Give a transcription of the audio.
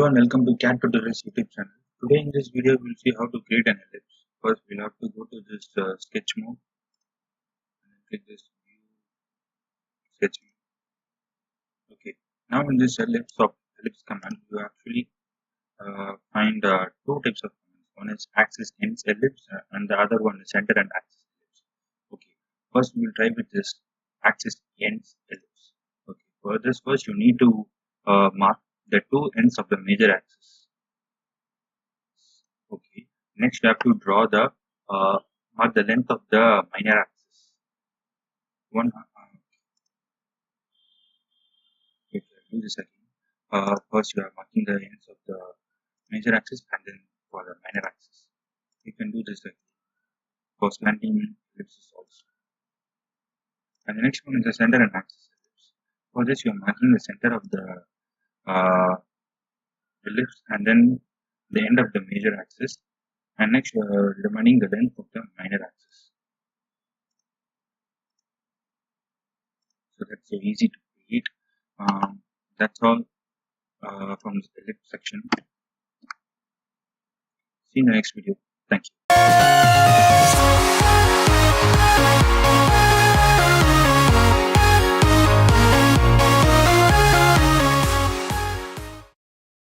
Hello and welcome to CAD Tutorials YouTube channel. Today in this video we'll see how to create an ellipse. First we'll have to go to this sketch mode and click this view sketch mode. Okay. Now in this ellipse command you actually find two types of commands. One is axis ends ellipse and the other one is center and axis ellipse. Okay. First we will try with this axis ends ellipse. Okay. For this first you need to mark the two ends of the major axis. Okay. Next, you have to draw the mark the length of the minor axis. Okay, do this again. First, you are marking the ends of the major axis, and then for the minor axis, you can do this again for slanting ellipses also. And the next one is the center and axis ellipse. For this, you are marking the center of the ellipse, and then the end of the major axis. And next, you are determining the length of the minor axis. So that's so easy to create. That's all from this ellipse section. See you in the next video. Thank you.